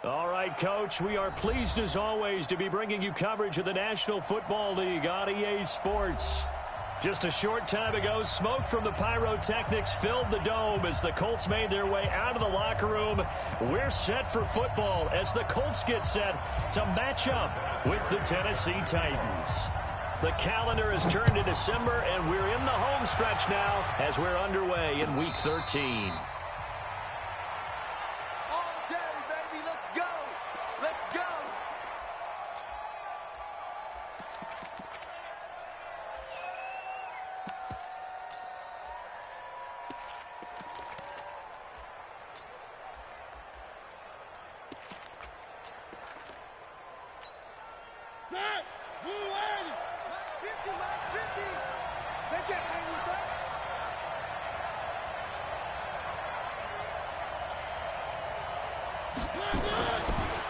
All right, Coach, we are pleased as always to be bringing you coverage of the National Football League on EA Sports. Just a short time ago, smoke from the pyrotechnics filled the dome as the Colts made their way out of the locker room. We're set for football as the Colts get set to match up with the Tennessee Titans. The calendar has turned to December, and we're in the home stretch now as we're underway in Week 13.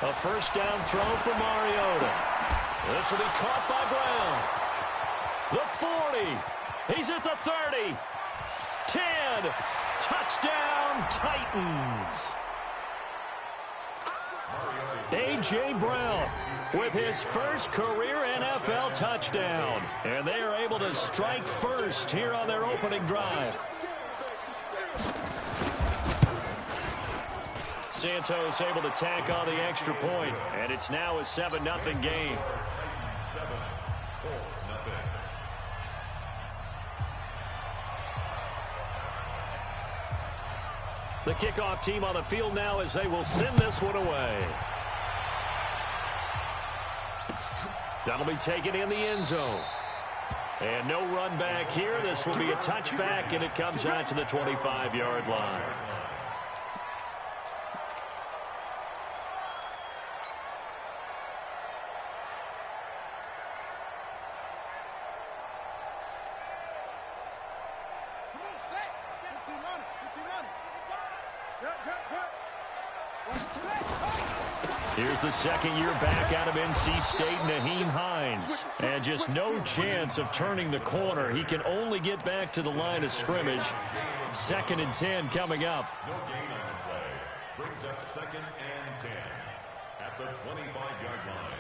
A first down throw for Mariota. This will be caught by Brown. The 40. He's at the 30. 10. Touchdown, Titans. A.J. Brown with his first career NFL touchdown. And they are able to strike first here on their opening drive. Santos able to tack on the extra point, and it's now a 7-0 game. The kickoff team on the field now as they will send this one away. That'll be taken in the end zone. And no run back here. This will be a touchback, and it comes out to the 25-yard line. Here's the second year back out of NC State, Nyheim Hines. And just no chance of turning the corner. He can only get back to the line of scrimmage. 2nd and 10 coming up. No gain on the play. Brings up 2nd and 10 at the 25-yard line.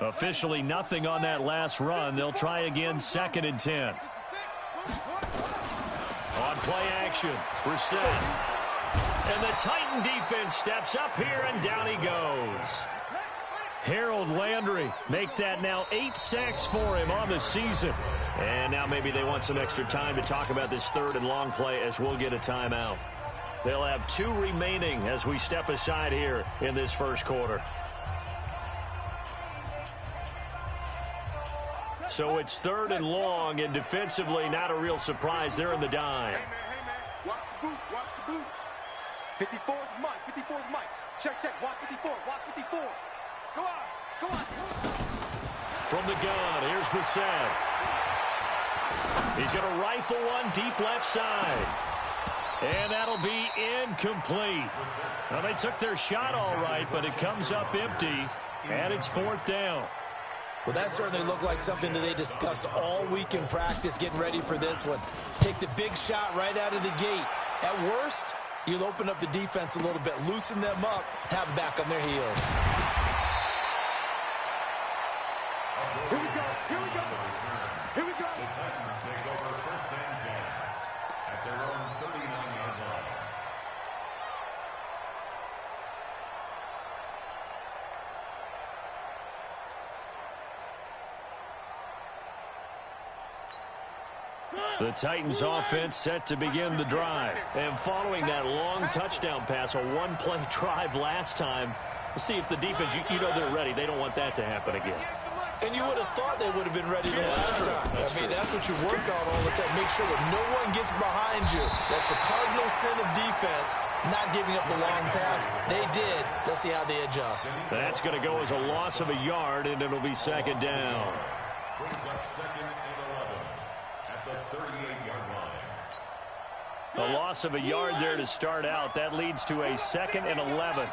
Officially nothing on that last run. They'll try again 2nd and 10. On play action, Brissett. And the Titan defense steps up here, and down he goes. Harold Landry make that now 8 sacks for him on the season. And now maybe they want some extra time to talk about this 3rd and long play as we'll get a timeout. They'll have 2 remaining as we step aside here in this first quarter. So it's 3rd and long, and defensively not a real surprise. They're in the dime. Hey, man. Watch the boot. Watch the boot. 54's Mike. 54's Mike. Check. Watch 54. Watch 54. Go on. From the gun, here's Brissett. He's going to rifle one deep left side. And that'll be incomplete. Now, they took their shot all right, but it comes up empty, and it's 4th down. Well, that certainly looked like something that they discussed all week in practice, getting ready for this one. Take the big shot right out of the gate. At worst, you'll open up the defense a little bit, loosen them up, have them back on their heels. Here we go. The Titans take over 1st and 10 at their own 39-yard line. The Titans offense set to begin the drive. And following that long touchdown pass, a one-play drive last time, let's see if the defense, you know they're ready. They don't want that to happen again. And you would have thought they would have been ready the last time. That's what you work on all the time. Make sure that no one gets behind you. That's the cardinal sin of defense, not giving up the long pass. They did. Let's see how they adjust. That's going to go as a loss of a yard, and it'll be 2nd down. Brings up 2nd and 11 at the 38-yard line. A loss of a yard there to start out. That leads to a 2nd and 11.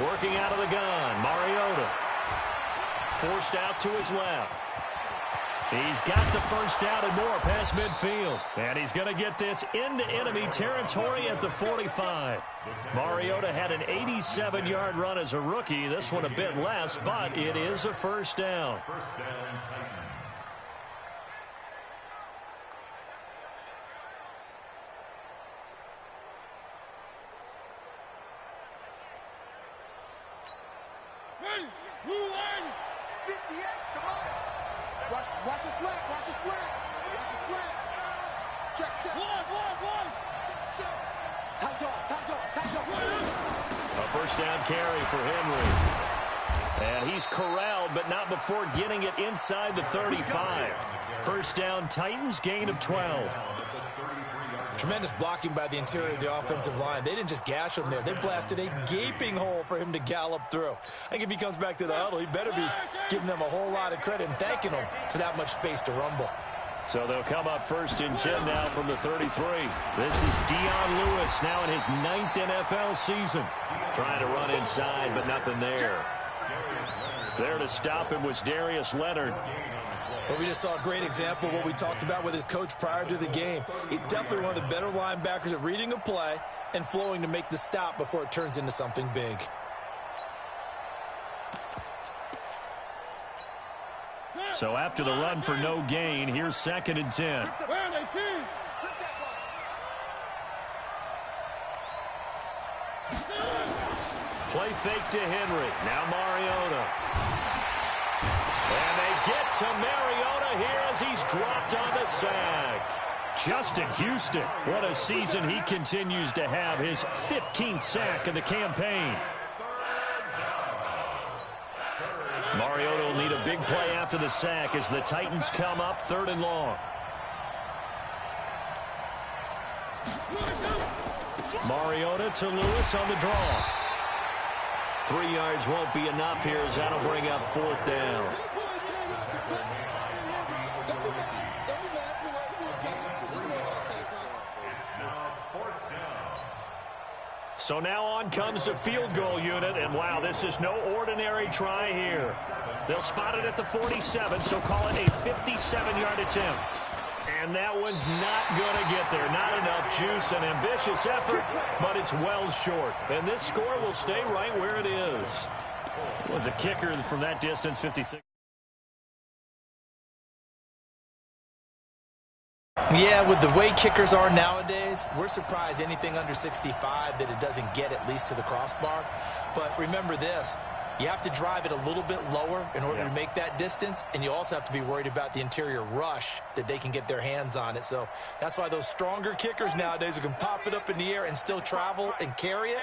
Working out of the gun, Mariota. Forced out to his left. He's got the first down and more past midfield. And he's going to get this into enemy territory at the 45. Mariota had an 87-yard run as a rookie. This one a bit less, but it is a first down. First down, Titans. Watch a slant. Watch a slant. Watch a slant. Check. One. Check. Tight dog. A first down carry for Henry. And he's corralled, but not before getting it inside the 35. First down, Titans, gain of 12. Tremendous blocking by the interior of the offensive line. They didn't just gash him there. They blasted a gaping hole for him to gallop through. I think if he comes back to the huddle, he better be giving them a whole lot of credit and thanking them for that much space to rumble. So they'll come up 1st and 10 now from the 33. This is Dion Lewis now in his 9th NFL season. Trying to run inside, but nothing there. There to stop him was Darius Leonard. Well, we just saw a great example of what we talked about with his coach prior to the game. He's definitely one of the better linebackers at reading a play and flowing to make the stop before it turns into something big. So after the run for no gain, here's 2nd and 10. Play fake to Henry. Now Mariota. And they get to Mariota here as he's dropped on the sack. Justin Houston, what a season he continues to have. His 15th sack of the campaign. Mariota will need a big play after the sack as the Titans come up 3rd and long. Mariota to Lewis on the draw. 3 yards won't be enough here as that'll bring up 4th down. So now on comes the field goal unit, and wow, this is no ordinary try here. They'll spot it at the 47, so call it a 57-yard attempt. And that one's not going to get there. Not enough juice, an ambitious effort, but it's well short. And this score will stay right where it is. Was a kicker from that distance, 56. Yeah, with the way kickers are nowadays, we're surprised anything under 65 that it doesn't get at least to the crossbar. But remember this, you have to drive it a little bit lower in order to make that distance, and you also have to be worried about the interior rush that they can get their hands on it. So that's why those stronger kickers nowadays who can pop it up in the air and still travel and carry it,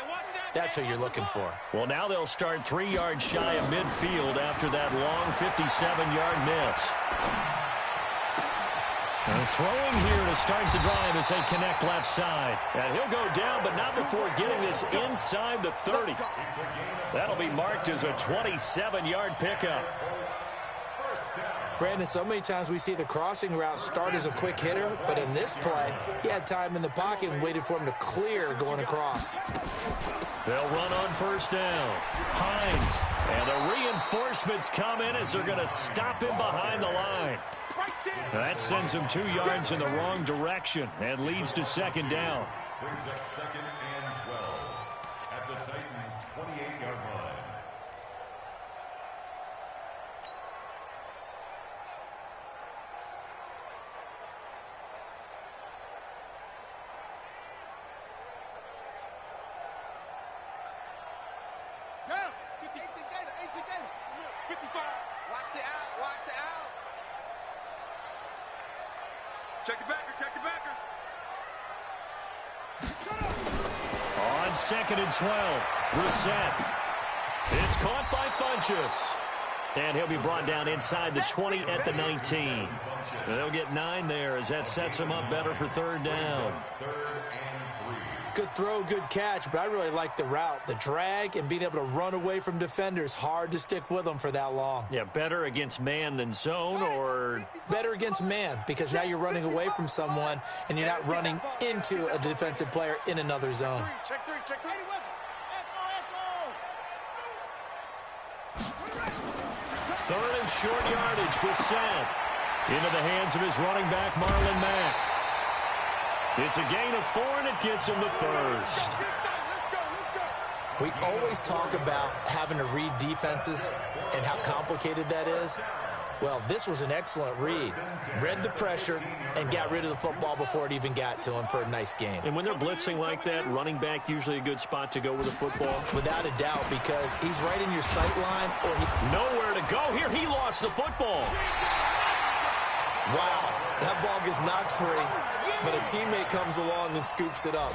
that's who you're looking for. Well, now they'll start 3 yards shy of midfield after that long 57-yard miss. And throwing here to start the drive as they connect left side. And he'll go down, but not before getting this inside the 30. That'll be marked as a 27-yard pickup. Brandon, so many times we see the crossing route start as a quick hitter, but in this play, he had time in the pocket and waited for him to clear going across. They'll run on 1st down. Hines. And the reinforcements come in as they're going to stop him behind the line. That sends him 2 yards in the wrong direction and leads to 2nd down. Brings up 2nd and 12 at the Titans' 28-yard line. Go! 18 Gator. 55. Watch the out. Check the backer. On 2nd and 12, Brissett. It's caught by Funchess. And he'll be brought down inside the 20 at the 19. And they'll get 9 there as that sets him up better for 3rd down. 3rd and 3. Good throw, good catch, but I really like the route. The drag and being able to run away from defenders, hard to stick with them for that long. Yeah, better against man than zone, or better against man, because now you're running away from someone and you're not running into a defensive player in another zone. Check three. third and short yardage. Brissett into the hands of his running back, Marlon Mack. It's a gain of 4, and it gets him the first. We always talk about having to read defenses and how complicated that is. Well, this was an excellent read. Read the pressure and got rid of the football before it even got to him for a nice game. And when they're blitzing like that, running back usually a good spot to go with the football? Without a doubt, because he's right in your sight line. Or nowhere to go here. He lost the football. Wow, that ball gets knocked free, but a teammate comes along and scoops it up.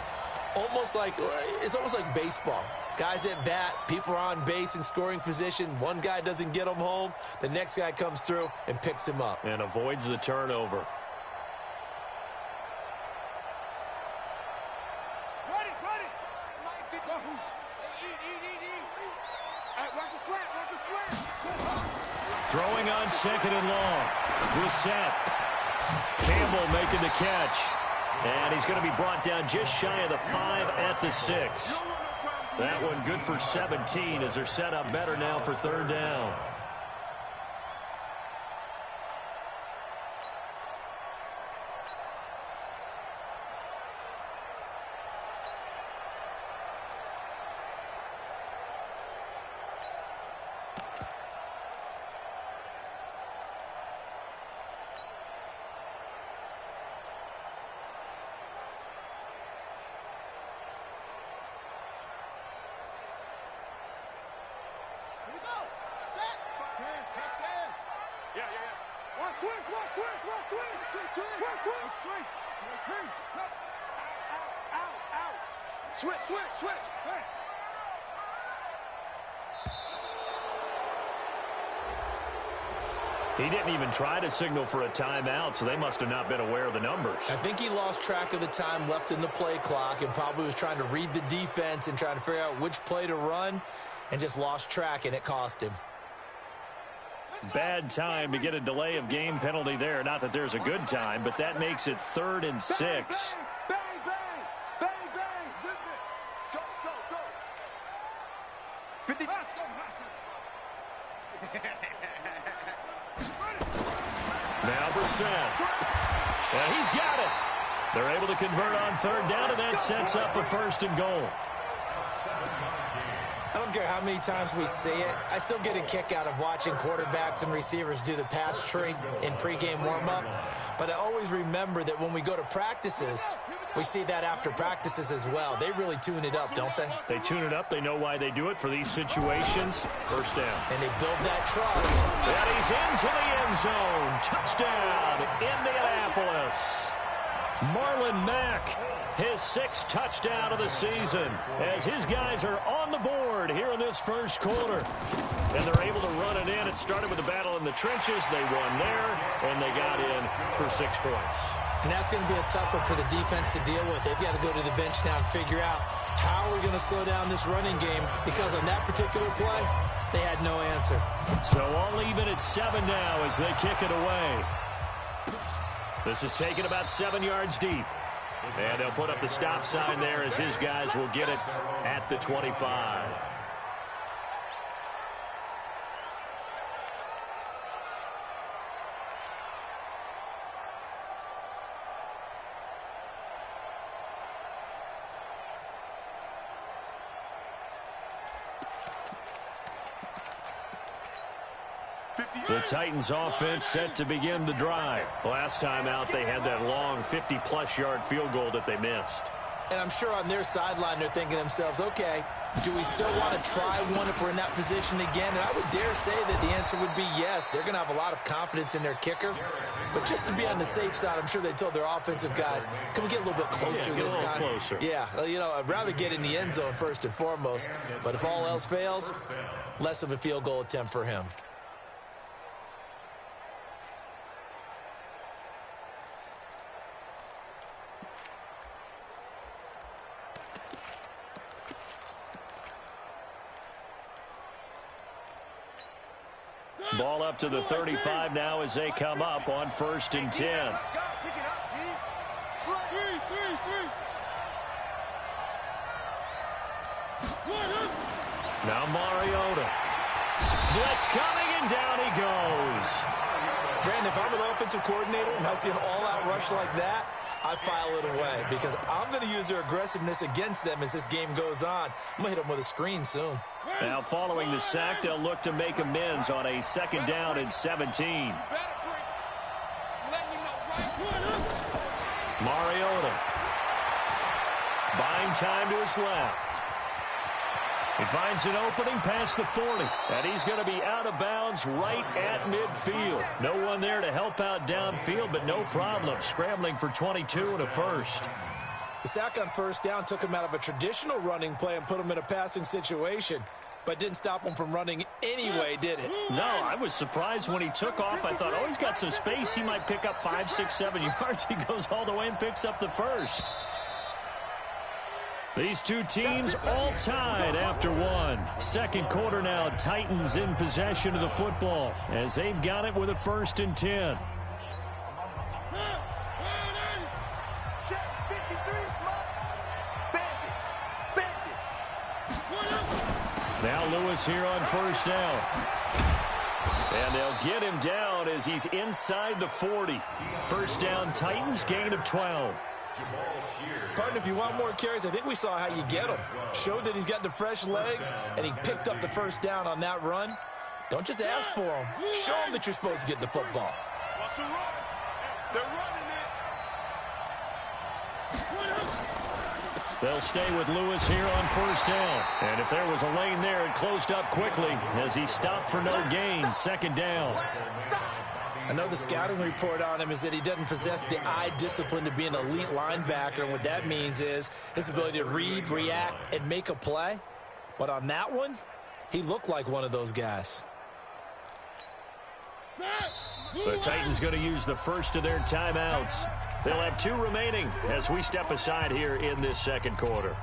It's almost like baseball. Guys at bat, people are on base in scoring position. One guy doesn't get him home. The next guy comes through and picks him up. And avoids the turnover. Run it. Watch the slant. Throwing on 2nd and long. Brissett. Campbell making the catch. And he's going to be brought down just shy of the 5 at the 6. That one good for 17 as they're set up better now for 3rd down. Switch. He didn't even try to signal for a timeout, so they must have not been aware of the numbers. I think he lost track of the time left in the play clock and probably was trying to read the defense and trying to figure out which play to run and just lost track, and it cost him. Bad time to get a delay of game penalty there. Not that there's a good time, but that makes it 3rd and 6. Bang. Go. 50. Now Brissett. And he's got it. They're able to convert on 3rd down, and that sets up a 1st and goal. I don't care how many times we see it. I still get a kick out of watching quarterbacks and receivers do the pass tree in pregame warm-up. But I always remember that when we go to practices, we see that after practices as well. They really tune it up, don't they? They tune it up. They know why they do it for these situations. 1st down. And they build that trust. And he's into the end zone. Touchdown, Indianapolis. Marlon Mack, his 6th touchdown of the season, as his guys are on the board here in this 1st quarter. And they're able to run it in. It started with a battle in the trenches. They won there, and they got in for 6 points. And that's going to be a tough one for the defense to deal with. They've got to go to the bench now and figure out how we're going to slow down this running game, because on that particular play, they had no answer. So all even at 7 now as they kick it away. This is taken about 7 yards deep. And they'll put up the stop sign there as his guys will get it at the 25. The Titans offense set to begin the drive. Last time out, they had that long 50-plus yard field goal that they missed. And I'm sure on their sideline, they're thinking to themselves, okay, do we still want to try one if we're in that position again? And I would dare say that the answer would be yes. They're going to have a lot of confidence in their kicker. But just to be on the safe side, I'm sure they told their offensive guys, can we get a little bit closer this time? Closer. Yeah, I'd rather get in the end zone first and foremost. But if all else fails, less of a field goal attempt for him. Ball up to the 35 now as they come up on 1st and 10. Now Mariota. Blitz coming, and down he goes. Brandon, if I'm an offensive coordinator and I see an all-out rush like that, I file it away because I'm going to use their aggressiveness against them as this game goes on. I'm going to hit them with a screen soon. Now following the sack, they'll look to make amends on a 2nd down and 17. Mariota. Buying time to his left. He finds an opening past the 40, and he's going to be out of bounds right at midfield. No one there to help out downfield, but no problem. Scrambling for 22 and a first. The sack on 1st down took him out of a traditional running play and put him in a passing situation, but didn't stop him from running anyway, did it? No, I was surprised when he took off. I thought, oh, he's got some space. He might pick up 5, 6, 7 yards. He goes all the way and picks up the first. These two teams all tied after one. 2nd quarter now, Titans in possession of the football as they've got it with a 1st and 10. Now Lewis here on 1st down. And they'll get him down as he's inside the 40. 1st down, Titans, gain of 12. Partner, if you want more carries, I think we saw how you get him. Showed that he's got the fresh legs, and he picked up the 1st down on that run. Don't just ask for him. Show him that you're supposed to get the football. Watch the run. They're running it. They'll stay with Lewis here on 1st down. And if there was a lane there, it closed up quickly as he stopped for no gain. 2nd down. I know the scouting report on him is that he doesn't possess the eye discipline to be an elite linebacker, and what that means is his ability to read, react, and make a play. But on that one, he looked like one of those guys. The Titans going to use the first of their timeouts. They'll have 2 remaining as we step aside here in this 2nd quarter.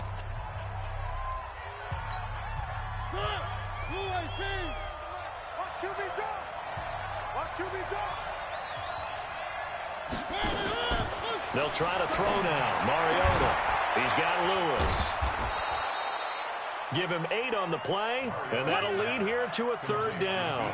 They'll try to throw now. Mariota. He's got Lewis. Give him 8 on the play, and that'll lead here to a 3rd down.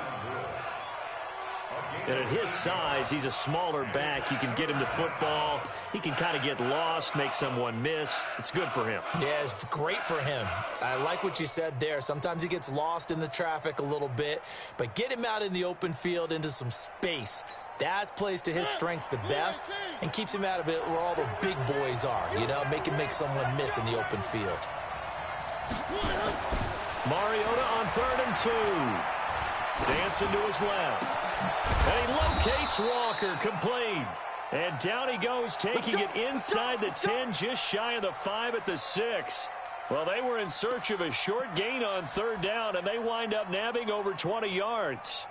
And at his size, he's a smaller back. You can get him to football. He can kind of get lost, make someone miss. It's good for him. Yeah, it's great for him. I like what you said there. Sometimes he gets lost in the traffic a little bit, but get him out in the open field into some space. That plays to his strengths the best and keeps him out of it where all the big boys are, you know, make him make someone miss in the open field. Mariota on 3rd and 2. Dancing to his left. And he locates Walker, complete. And down he goes, taking it inside the 10, just shy of the 5 at the 6. Well, they were in search of a short gain on 3rd down, and they wind up nabbing over 20 yards.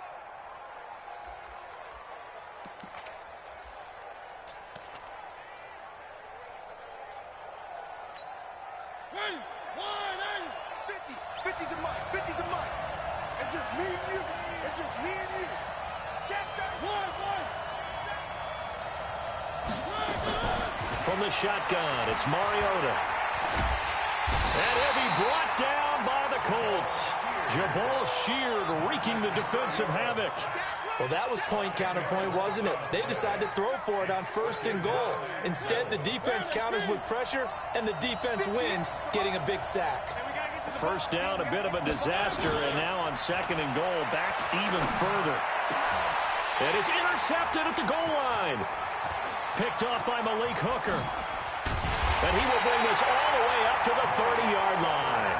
From the shotgun, it's Mariota. And he'll be brought down by the Colts. Jabal Sheard wreaking the defensive havoc. Well, that was point counterpoint, wasn't it? They decided to throw for it on 1st and goal. Instead, the defense counters with pressure, and the defense wins, getting a big sack. 1st down, a bit of a disaster, and now on 2nd and goal, back even further. And it's intercepted at the goal line. Picked off by Malik Hooker. And he will bring this all the way up to the 30-yard line.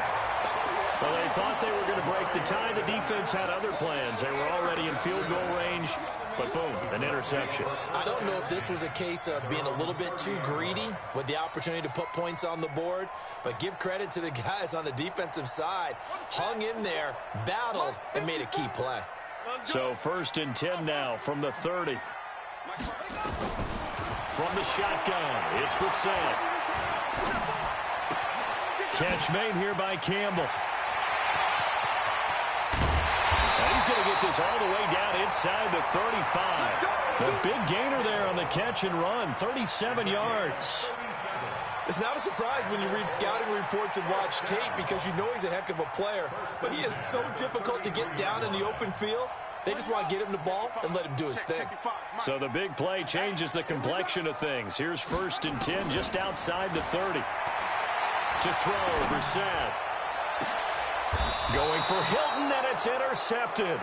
Well, they thought they were going to break the tie. The defense had other plans. They were already in field goal range, but boom, an interception. I don't know if this was a case of being a little bit too greedy with the opportunity to put points on the board, but give credit to the guys on the defensive side. Hung in there, battled, and made a key play. So 1st and 10 now from the 30. From the shotgun, it's Brissett. Catch made here by Campbell. And he's he's going to get this all the way down inside the 35. The big gainer there on the catch and run, 37 yards. It's not a surprise when you read scouting reports and watch tape because you know he's a heck of a player. But he is so difficult to get down in the open field. They just want to get him the ball and let him do his thing. So the big play changes the complexion of things. Here's 1st and 10 just outside the 30. To throw, Brissett. Going for Hilton, and it's intercepted.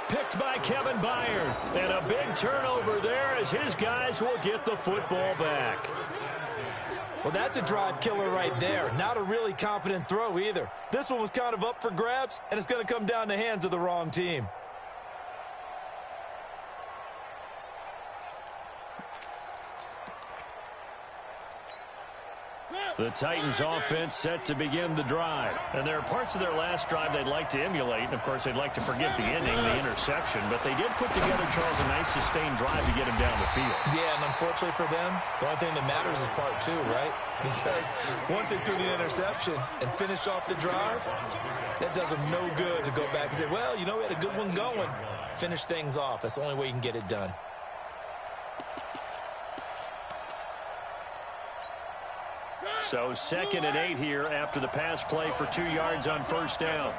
Picked by Kevin Byard. And a big turnover there as his guys will get the football back. Well, that's a drive killer right there. Not a really confident throw either. This one was kind of up for grabs, and it's going to come down the hands of the wrong team. The Titans offense set to begin the drive. And there are parts of their last drive they'd like to emulate. And, of course, they'd like to forget the ending, the interception. But they did put together, Charles, a nice sustained drive to get him down the field. Yeah, and unfortunately for them, the only thing that matters is part 2, right? Because once they threw the interception and finished off the drive, that does them no good to go back and say, well, you know, we had a good one going. Finish things off. That's the only way you can get it done. So 2nd and 8 here after the pass play for 2 yards on 1st down.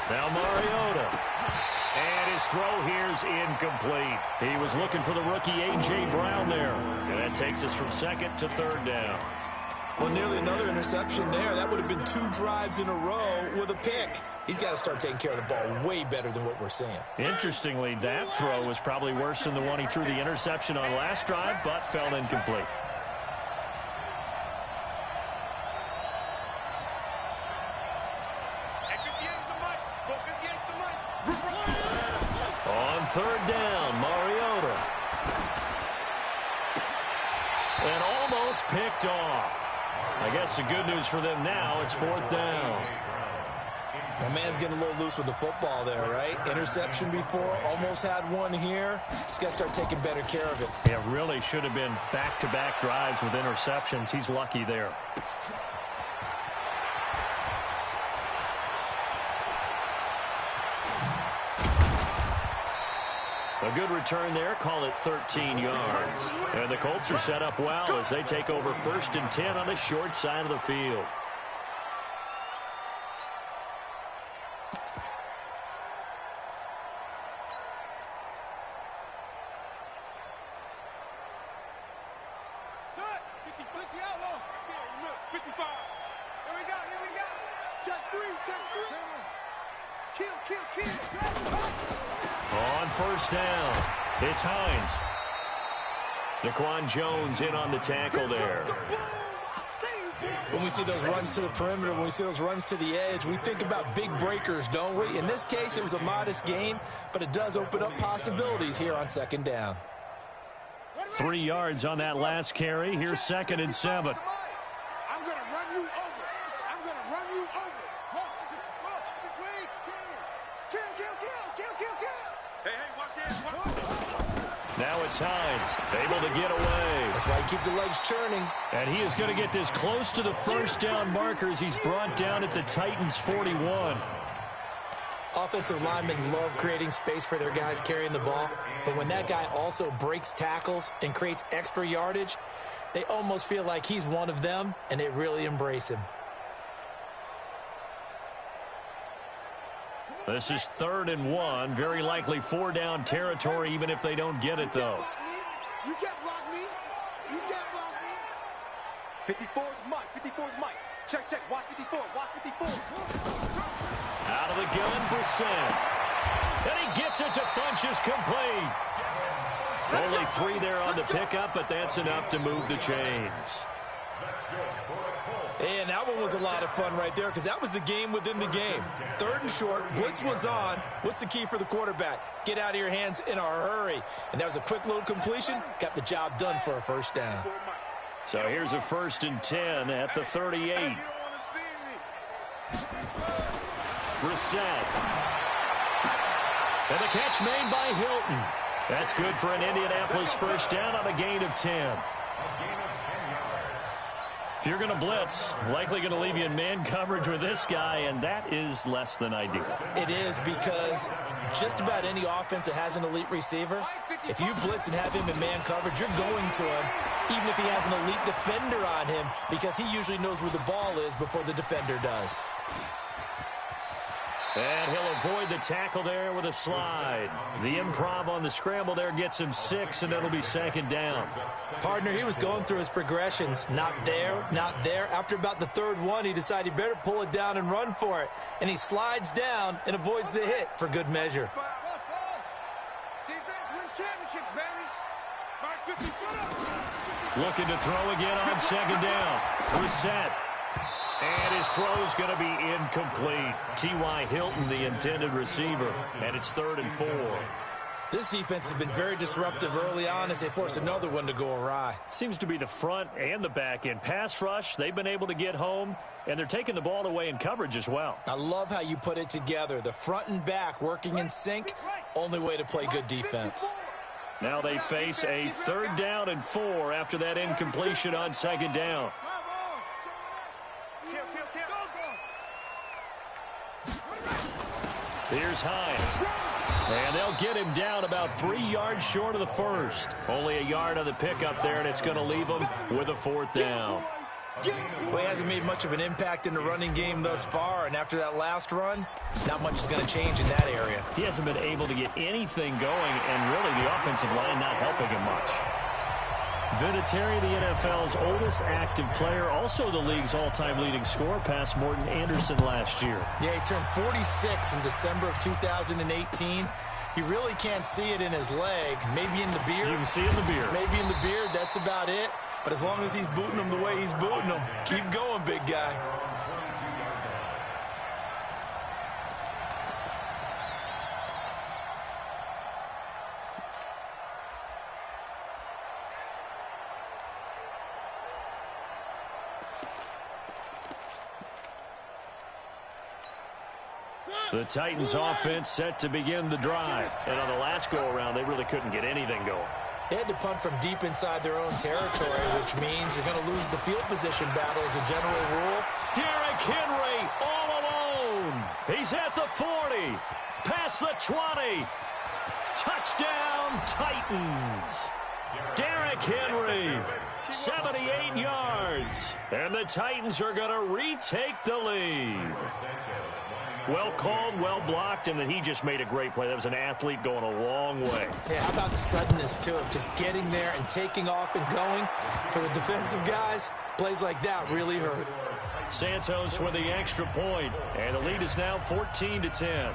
Now Mariota. And his throw here's incomplete. He was looking for the rookie A.J. Brown there. And that takes us from 2nd to 3rd down. Well, nearly another interception there. That would have been 2 drives in a row with a pick. He's got to start taking care of the ball way better than what we're seeing. Interestingly, that throw was probably worse than the one he threw the interception on last drive, but fell incomplete. On 3rd down, Mariota. And almost picked off. I guess the good news for them now, it's 4th down. My man's getting a little loose with the football there, right? Interception before, almost had one here. He's got to start taking better care of it. It really should have been back-to-back drives with interceptions. He's lucky there. A good return there, call it 13 yards. And the Colts are set up well as they take over 1st and 10 on the short side of the field. On 1st down, it's Hines. Daquan Jones in on the tackle there. When we see those runs to the perimeter, when we see those runs to the edge, we think about big breakers, don't we? In this case, it was a modest gain, but it does open up possibilities here on 2nd down. 3 yards on that last carry. Here's 2nd and 7. I'm going to run you over. I'm going to run you over. Kill. Hey, watch this. Now it's Hines, able to get away. That's why you keep the legs churning. And he is going to get this close to the 1st down markers. He's brought down at the Titans' 41. Offensive linemen love creating space for their guys carrying the ball, but when that guy also breaks tackles and creates extra yardage, they almost feel like he's one of them, and they really embrace him. This is 3rd and 1, very likely 4-down territory, even if they don't get it, though. You can't block me. You can't block me. 54's Mike. Check. Watch 54. Out of the gun, Brissett. And he gets it to Funchess complete. Only 3 there on the pickup, but that's enough to move the chains. And that one was a lot of fun right there because that was the game within the game. 3rd and short, blitz was on. What's the key for the quarterback? Get out of your hands in a hurry. And that was a quick little completion. Got the job done for a 1st down. So here's a 1st and 10 at the 38. Brissett. And the catch made by Hilton. That's good for an Indianapolis 1st down on a gain of 10. If you're going to blitz, likely going to leave you in man coverage with this guy, and that is less than ideal. It is, because just about any offense that has an elite receiver, if you blitz and have him in man coverage, you're going to him, even if he has an elite defender on him, because he usually knows where the ball is before the defender does. And he'll avoid the tackle there with a slide. The improv on the scramble there gets him 6, and it'll be 2nd down. Partner, he was going through his progressions. Not there, not there. After about the 3rd one, he decided he better pull it down and run for it. And he slides down and avoids the hit for good measure. Looking to throw again on 2nd down. Reset. And his throw's going to be incomplete. T.Y. Hilton, the intended receiver, and it's 3rd and 4. This defense has been very disruptive early on as they force another one to go awry. Seems to be the front and the back end. Pass rush, they've been able to get home, and they're taking the ball away in coverage as well. I love how you put it together. The front and back working in sync, only way to play good defense. Now they face a 3rd down and 4 after that incompletion on 2nd down. Here's Hines. And they'll get him down about 3 yards short of the 1st. Only a yard on the pickup there, and it's going to leave him with a 4th down. Well, he hasn't made much of an impact in the running game thus far, and after that last run, not much is going to change in that area. He hasn't been able to get anything going, and really the offensive line not helping him much. Vinatieri, the NFL's oldest active player, also the league's all-time leading scorer, past Morton Anderson last year. Yeah, he turned 46 in December of 2018. He really can't see it in his leg, maybe in the beard. You can see it in the beard. Maybe in the beard, that's about it. But as long as he's booting them the way he's booting them, keep going, big guy. The Titans offense set to begin the drive. And on the last go-around, they really couldn't get anything going. They had to punt from deep inside their own territory, which means you're going to lose the field position battle as a general rule. Derrick Henry all alone. He's at the 40. Past the 20. Touchdown, Titans. Derrick Henry, 78 yards. And the Titans are going to retake the lead. Well called, well blocked, and then he just made a great play. That was an athlete going a long way. Yeah, how about the suddenness to it? Just getting there and taking off and going. For the defensive guys, plays like that really hurt. Santos with the extra point, and the lead is now 14-10.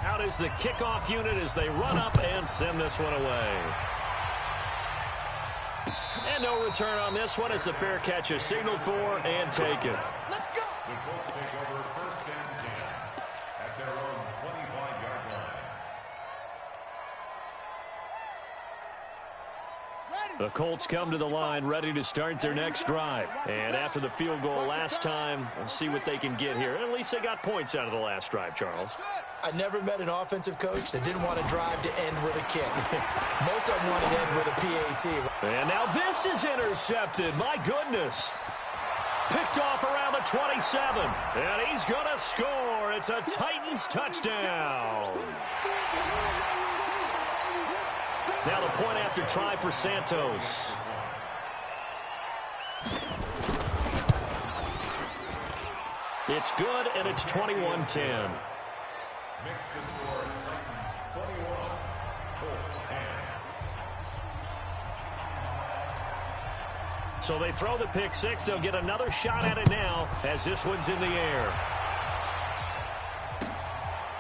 Out is the kickoff unit as they run up and send this one away. And no return on this one as the fair catch is signaled for and taken. Let's go! The Colts take over 1st and 10 at their own 25-yard line. The Colts come to the line ready to start their next drive. And after the field goal last time, we'll see what they can get here. At least they got points out of the last drive, Charles. I never met an offensive coach that didn't want to drive to end with a kick. Most of them wanted to end with a PAT. And now this is intercepted. My goodness. Picked off around the 27. And he's going to score. It's a Titans touchdown. Now the point after try for Santos. It's good, and it's 21-10. Makes the score Titans 21, Colts 10. So they throw the pick six. They'll get another shot at it now as this one's in the air.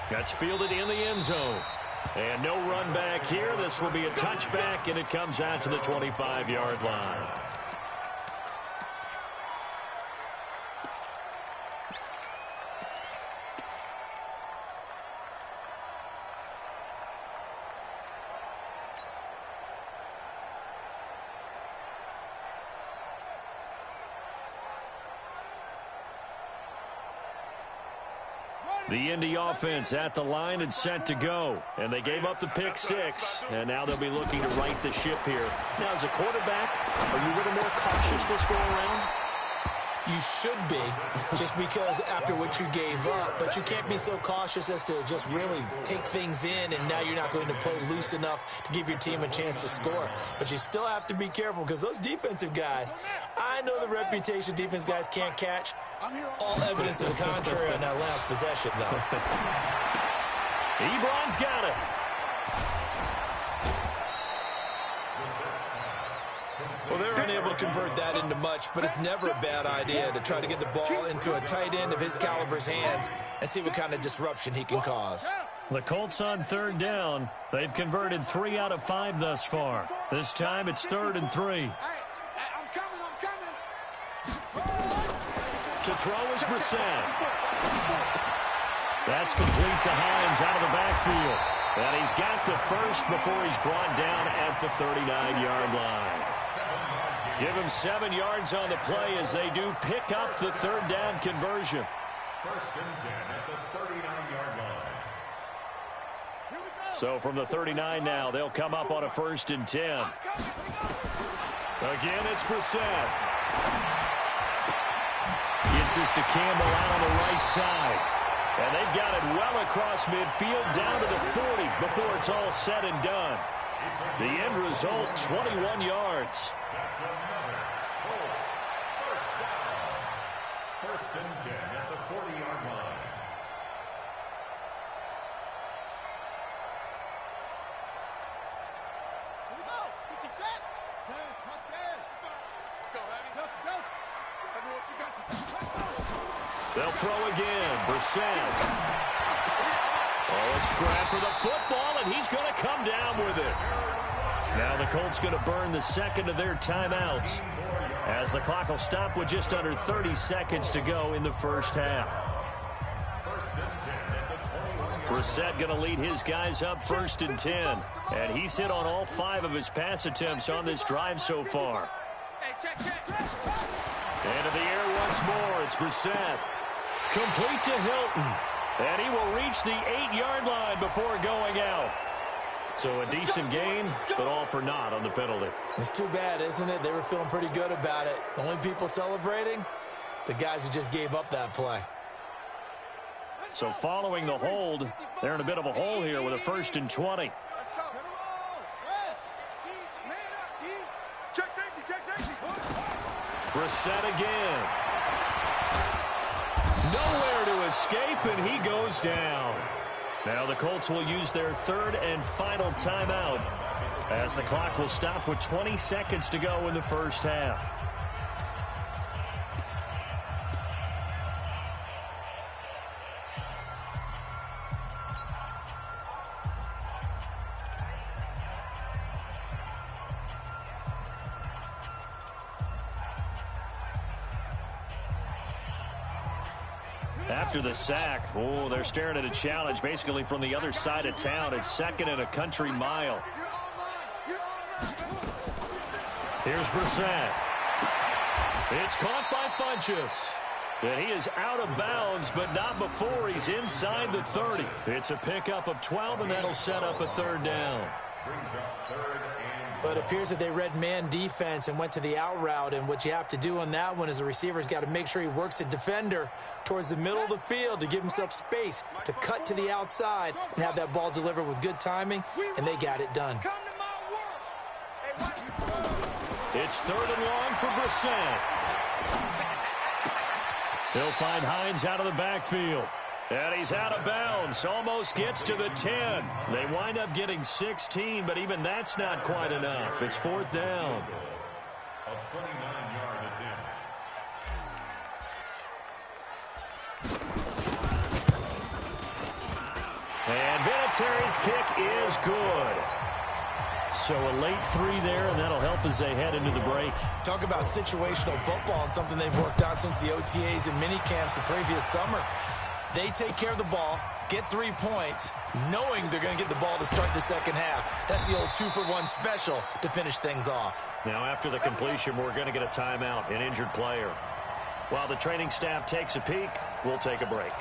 That's fielded in the end zone. And no run back here. This will be a touchback, and it comes out to the 25-yard line. The Indy offense at the line and set to go. And they gave up the pick six. And now they'll be looking to right the ship here. Now, as a quarterback, are you a little more cautious this go around? You should be, just because after what you gave up, but you can't be so cautious as to just really take things in, and now you're not going to play loose enough to give your team a chance to score. But you still have to be careful, because those defensive guys, I know the reputation defense guys can't catch. All evidence to the contrary on that last possession, though. Ebron's got it. Well, they're unable to convert that into much, but it's never a bad idea to try to get the ball into a tight end of his caliber's hands and see what kind of disruption he can cause. The Colts on 3rd down. They've converted 3 out of 5 thus far. This time it's 3rd and 3. I'm coming. To throw is Brissett. That's complete to Hines out of the backfield. And he's got the first before he's brought down at the 39-yard line. Give him 7 yards on the play as they do pick up the 3rd down conversion. 1st and 10 at the 39-yard line. So from the 39 now, they'll come up on a 1st and 10. Again, it's Brissett. Gets this to Campbell out on the right side. And they've got it well across midfield down to the 40 before it's all said and done. The end result, 21 yards. That's another Colts 1st down. 1st and 10 at the 40-yard line. Here we go. 50 set. 10, touchdown. Let's go, Abby. Go. Everyone, she got to. They'll throw again. Brissett. Oh, a scrap for the football, and he's going to come down with it. Now the Colts going to burn the second of their timeouts as the clock will stop with just under 30 seconds to go in the first half. Brissett going to lead his guys up 1st and 10. And he's hit on all 5 of his pass attempts on this drive so far. Into the air once more. It's Brissett. Complete to Hilton. And he will reach the 8-yard line before going out. So a decent gain, but all for naught on the penalty. It's too bad, isn't it? They were feeling pretty good about it. The only people celebrating, the guys who just gave up that play. So following the hold, they're in a bit of a hole here with a 1st and 20. Let's go. Check safety. Brissett again. Nowhere to escape, and he goes down. Now the Colts will use their 3rd and final timeout as the clock will stop with 20 seconds to go in the first half. After the sack, they're staring at a challenge basically from the other side of town. It's 2nd and a country mile. Here's Brissett. It's caught by Funchess. And he is out of bounds, but not before he's inside the 30. It's a pickup of 12, and that'll set up a 3rd down. Brings up 3rd and. But it appears that they read man defense and went to the out route. And what you have to do on that one is the receiver's got to make sure he works the defender towards the middle of the field to give himself space to cut to the outside and have that ball delivered with good timing, and they got it done. It's 3rd and long for Brissett. He'll find Hines out of the backfield. And he's out of bounds. Almost gets to the 10. They wind up getting 16, but even that's not quite enough. It's 4th down. A 29-yard attempt. And Vinatieri's kick is good. So a late 3 there, and that'll help as they head into the break. Talk about situational football and something they've worked on since the OTAs and mini camps the previous summer. They take care of the ball, get 3 points, knowing they're going to get the ball to start the second half. That's the old 2-for-1 special to finish things off. Now after the completion, we're going to get a timeout, an injured player. While the training staff takes a peek, we'll take a break.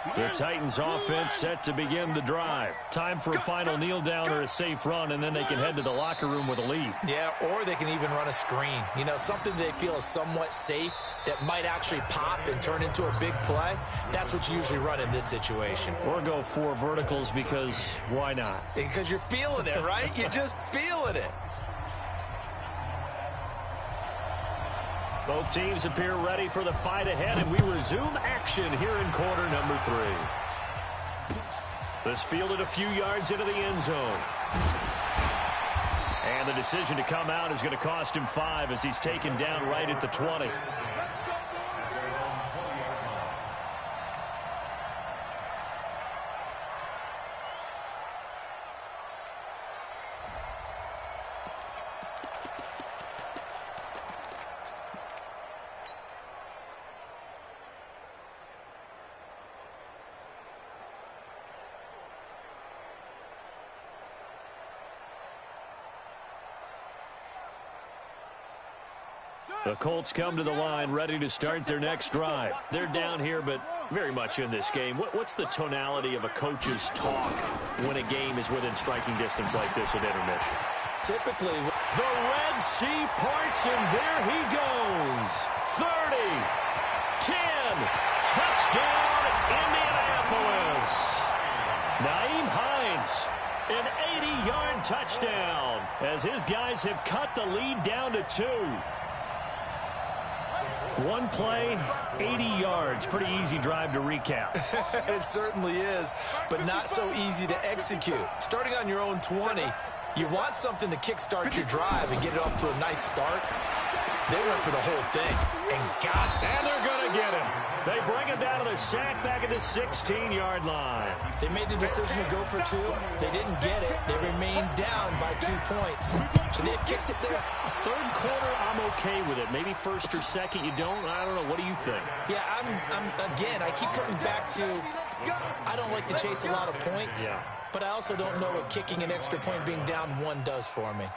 The Titans offense set to begin the drive. Time for a final kneel down or a safe run, and then they can head to the locker room with a lead. Yeah, or they can even run a screen. You know, something they feel is somewhat safe that might actually pop and turn into a big play. That's what you usually run in this situation. Or go 4 verticals because why not? Because you're feeling it, right? You're just feeling it. Both teams appear ready for the fight ahead, and we resume action here in quarter number 3. This fielded a few yards into the end zone. And the decision to come out is going to cost him 5 as he's taken down right at the 20. The Colts come to the line ready to start their next drive. They're down here, but very much in this game. What's the tonality of a coach's talk when a game is within striking distance like this at intermission? Typically, the Red Sea parts, and there he goes. 30, 10, touchdown, Indianapolis. Naeem Hines, an 80-yard touchdown as his guys have cut the lead down to 2. One play, 80 yards. Pretty easy drive to recap. It certainly is, but not so easy to execute. Starting on your own 20, you want something to kickstart your drive and get it off to a nice start. They went for the whole thing and got it. And they're going to get him. They bring him down to the sack back at the 16-yard line. They made the decision to go for 2. They didn't get it. They remained down by 2 points. Should they have kicked it there? Third quarter, I'm okay with it. Maybe first or second, you don't. I don't know. What do you think? Yeah, again, I keep coming back to I don't like to chase a lot of points, but I also don't know what kicking an extra point being down 1 does for me.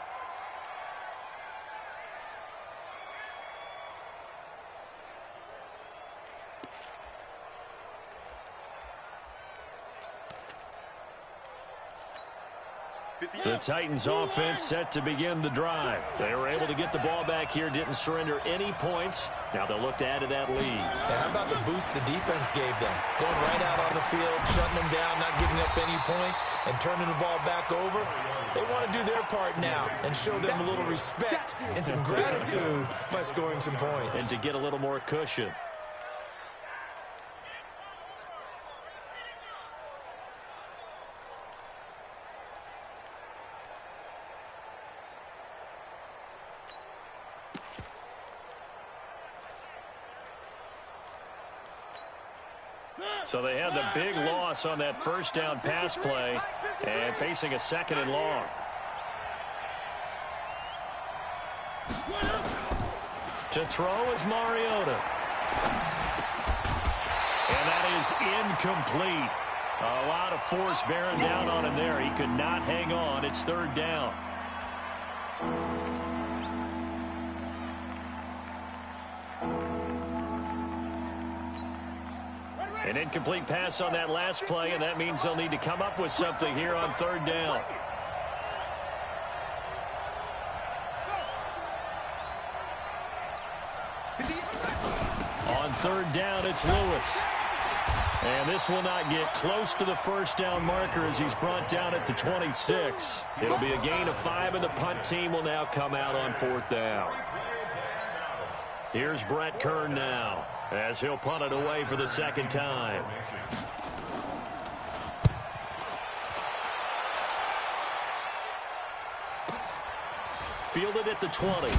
The Titans offense set to begin the drive. They were able to get the ball back here, didn't surrender any points. Now they'll look to add to that lead. Yeah, how about the boost the defense gave them? Going right out on the field, shutting them down, not giving up any points, and turning the ball back over. They want to do their part now and show them a little respect and some gratitude by scoring some points. And to get a little more cushion. So they had the big loss on that first down pass play and facing a 2nd and long. To throw is Mariota. And that is incomplete. A lot of force bearing down on him there. He could not hang on. It's 3rd down. An incomplete pass on that last play, and that means they'll need to come up with something here on 3rd down. On 3rd down, it's Lewis. And this will not get close to the first down marker as he's brought down at the 26. It'll be a gain of 5, and the punt team will now come out on 4th down. Here's Brett Kern now, as he'll punt it away for the 2nd time. Fielded at the 20.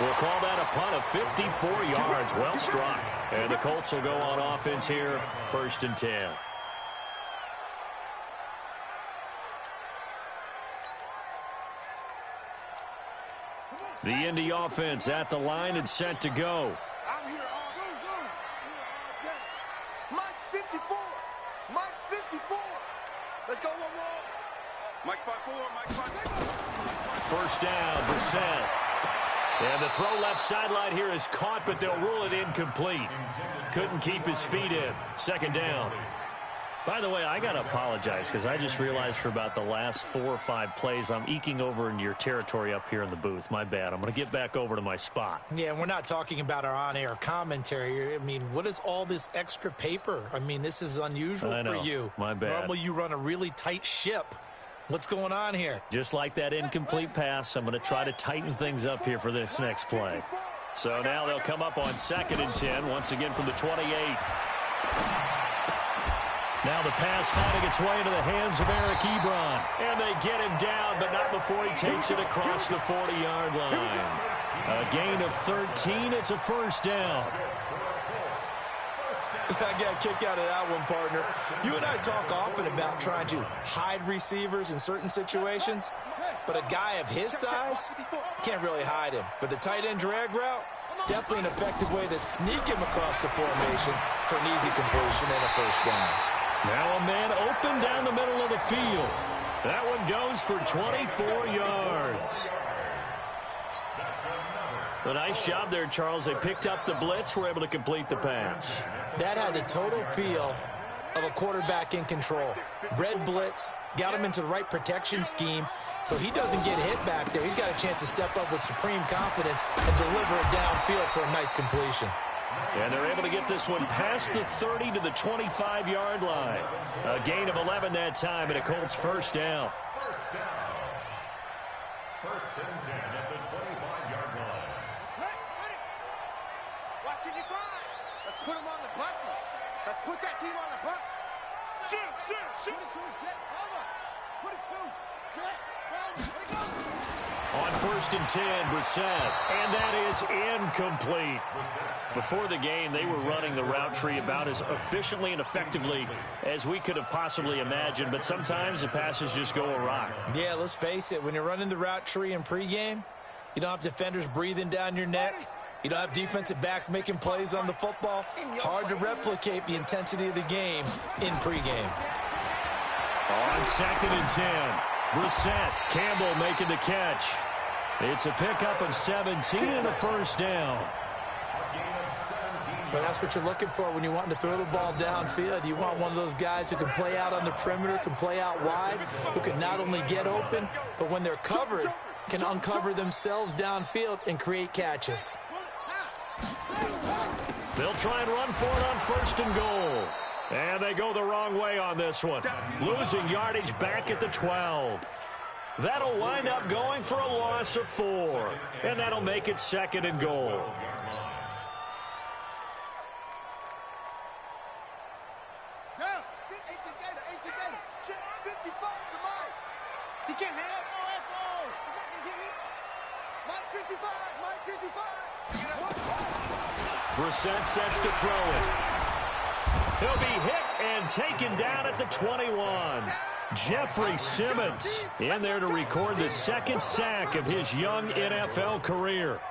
We'll call that a punt of 54 yards. Well struck. And the Colts will go on offense here, 1st and 10. The Indy offense at the line and set to go. I'm here all day. Mike's 54. Mike's 54. Let's go, one. Mike's 5-4. Mike's 5-4. First down, Brissett. And the throw left sideline here is caught, but they'll rule it incomplete. Couldn't keep his feet in. Second down. By the way, I got to apologize because I just realized for about the last 4 or 5 plays, I'm eking over into your territory up here in the booth. My bad. I'm going to get back over to my spot. Yeah, and we're not talking about our on-air commentary. I mean, what is all this extra paper? I mean, this is unusual for you. My bad. Normally you run a really tight ship. What's going on here? Just like that incomplete pass, I'm going to try to tighten things up here for this next play. So now they'll come up on 2nd and 10, once again from the 28. Now the pass finding its way into the hands of Eric Ebron. And they get him down, but not before he takes it across the 40-yard line. A gain of 13. It's a first down. I got a kick out of that one, partner. You and I talk often about trying to hide receivers in certain situations, but a guy of his size can't really hide him. But the tight end drag route, definitely an effective way to sneak him across the formation for an easy completion and a first down. Now a man open down the middle of the field. That one goes for 24 yards. A nice job there, Charles. They picked up the blitz, were able to complete the pass. That had the total feel of a quarterback in control. Red blitz, got him into the right protection scheme, so he doesn't get hit back there. He's got a chance to step up with supreme confidence and deliver it downfield for a nice completion. And they're able to get this one past the 30 to the 25-yard line. A gain of 11 that time, and a Colts first down. First and 10 at the 25-yard line. Watching you grind. Let's put them on the buses. Let's put that team on the bus. Shoot. 22, jet, over. 22, jet, over. Let it go. On 1st and 10, Brissett, and that is incomplete. Before the game, they were running the route tree about as efficiently and effectively as we could have possibly imagined, but sometimes the passes just go awry. Yeah, let's face it, when you're running the route tree in pregame, you don't have defenders breathing down your neck. You don't have defensive backs making plays on the football. Hard to replicate the intensity of the game in pregame. On 2nd and 10, Brissett, Campbell making the catch. It's a pickup of 17 and a first down. But that's what you're looking for when you're wanting to throw the ball downfield. You want one of those guys who can play out on the perimeter, can play out wide, who can not only get open, but when they're covered, can uncover themselves downfield and create catches. They'll try and run for it on 1st and goal. And they go the wrong way on this one. Losing yardage back at the 12. That'll wind up going for a loss of 4. And that'll make it 2nd and goal. Down. 18 Gator. 55 to Mike. He can't have no echo. You can get me. Mike 55. Brissett sets to throw it. He'll be hit and taken down at the 21. Jeffrey Simmons in there to record the 2nd sack of his young NFL career.